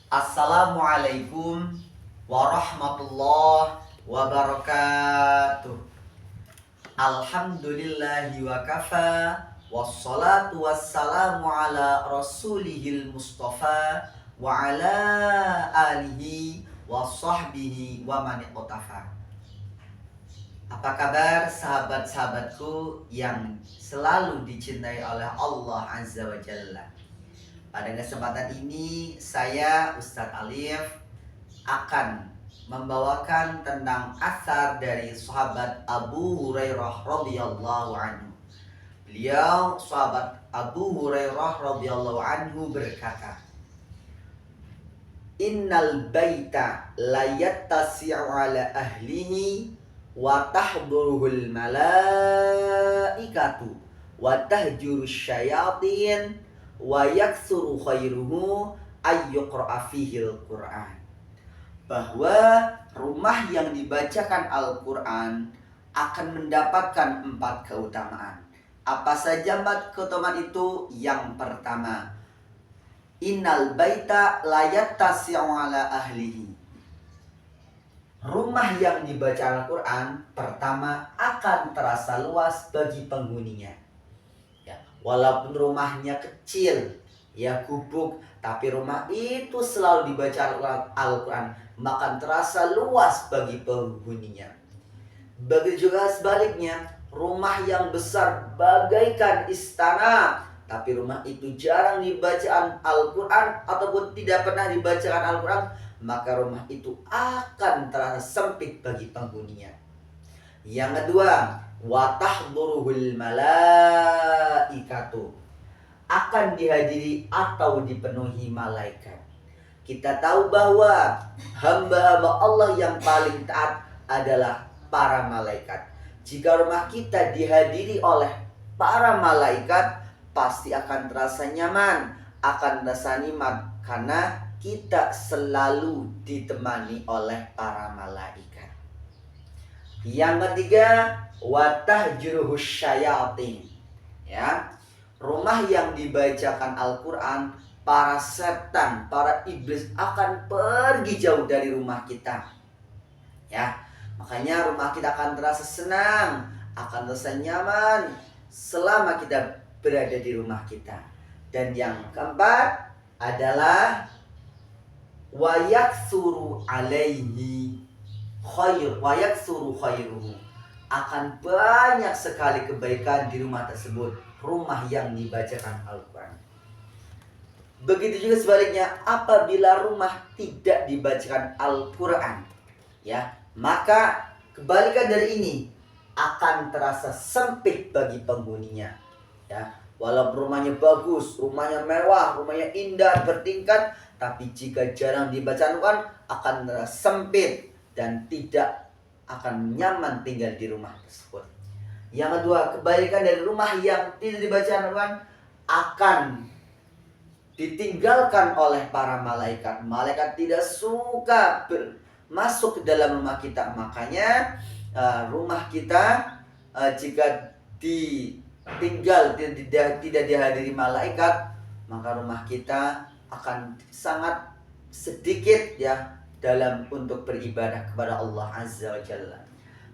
Assalamualaikum warahmatullahi wabarakatuh. Alhamdulillahi wa kafa. Wassalatu wassalamu ala rasulihil mustafa wa ala alihi wa sahbihi wa man iqtafa. Apa kabar sahabat-sahabatku yang selalu dicintai oleh Allah Azza wa Jalla? Pada kesempatan ini saya Ustadz Alif akan membawakan tentang asar dari sahabat Abu Hurairah radhiyallahu anhu. Beliau sahabat Abu Hurairah radhiyallahu anhu berkata, "Innal baita la yattasi'u ala ahlihi wa tahduruhul malaikatu wa tahjuru syayatin wa yaksuru khairuhu ayyuqra'a fihil Qur'an." Bahwa rumah yang dibacakan Al-Quran akan mendapatkan 4 keutamaan. Apa saja 4 keutamaan itu? Yang pertama, innal baita la yattasi'u ala ahlihi. Rumah yang dibaca Al-Quran pertama akan terasa luas bagi penghuninya. Walaupun rumahnya kecil, ya gubuk, tapi rumah itu selalu dibaca Al-Quran, maka terasa luas bagi penghuninya. Begitu juga sebaliknya, rumah yang besar bagaikan istana, tapi rumah itu jarang dibacaan Al-Quran ataupun tidak pernah dibacakan Al-Quran, maka rumah itu akan terasa sempit bagi penghuninya. Yang kedua, wa tahduruhul malaikatu, akan dihadiri atau dipenuhi malaikat. Kita tahu bahwa hamba-hamba Allah yang paling taat adalah para malaikat. Jika rumah kita dihadiri oleh para malaikat, pasti akan terasa nyaman, akan terasa nikmat, karena kita selalu ditemani oleh para malaikat. Yang ketiga, watahjuruhus syayatin. Ya, rumah yang dibacakan Al-Quran, para setan, para iblis akan pergi jauh dari rumah kita. Ya, makanya rumah kita akan terasa senang, akan terasa nyaman selama kita berada di rumah kita. Dan yang keempat adalah wayaksuru alaihi khair, wayaksuru khairuhu, akan banyak sekali kebaikan di rumah tersebut, rumah yang dibacakan Al-Quran. Begitu juga sebaliknya, apabila rumah tidak dibacakan Al-Quran, ya, maka kebalikan dari ini akan terasa sempit bagi penghuninya. Ya, walaupun rumahnya bagus, rumahnya mewah, rumahnya indah, bertingkat, tapi jika jarang dibaca Al-Quran akan terasa sempit dan tidak akan nyaman tinggal di rumah tersebut. Yang kedua, kebaikan dari rumah yang tidak dibaca Al-Quran akan ditinggalkan oleh para malaikat. Malaikat tidak suka masuk ke dalam rumah kita. Makanya rumah kita jika ditinggal, tidak dihadiri malaikat, maka rumah kita akan sangat sedikit ya dalam untuk beribadah kepada Allah Azza wa Jalla.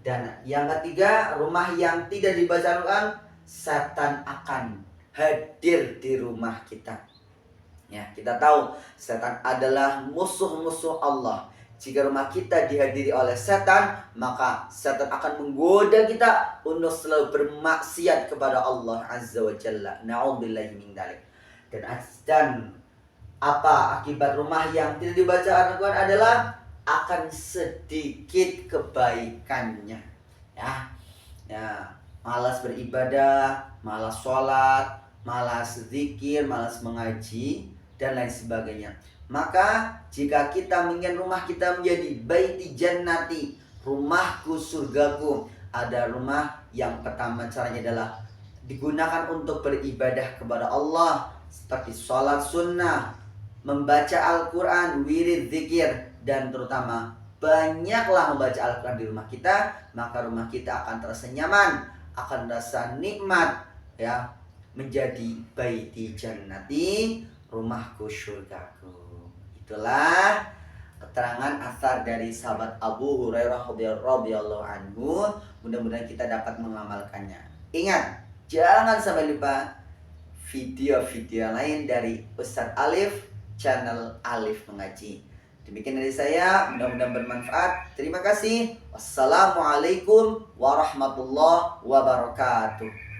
Dan yang ketiga, rumah yang tidak dibaca Al-Quran, setan akan hadir di rumah kita. Ya, kita tahu setan adalah musuh-musuh Allah. Jika rumah kita dihadiri oleh setan, maka setan akan menggoda kita untuk selalu bermaksiat kepada Allah Azza wa Jalla. Na'udzubillahi min dzalik. Dan apa akibat rumah yang tidak dibaca Al-Quran adalah akan sedikit kebaikannya. Ya, malas beribadah, malas sholat, malas zikir, malas mengaji, dan lain sebagainya. Maka jika kita ingin rumah kita menjadi baiti jannati, rumahku surgaku, ada rumah yang pertama caranya adalah digunakan untuk beribadah kepada Allah, seperti sholat sunnah, membaca Al-Quran, wirid, zikir, dan terutama banyaklah membaca Al-Quran di rumah kita, maka rumah kita akan terasa nyaman, akan terasa nikmat, ya, menjadi baiti jannati, rumahku surgaku. Itulah keterangan asar dari sahabat Abu Hurairah radhiyallahu anhu. Mudah-mudahan kita dapat mengamalkannya. Ingat, jangan sampai lupa video-video lain dari Ustadz Alif, channel Alif Mengaji. Demikian dari saya, mudah-mudahan bermanfaat. Terima kasih. Wassalamualaikum warahmatullahi wabarakatuh.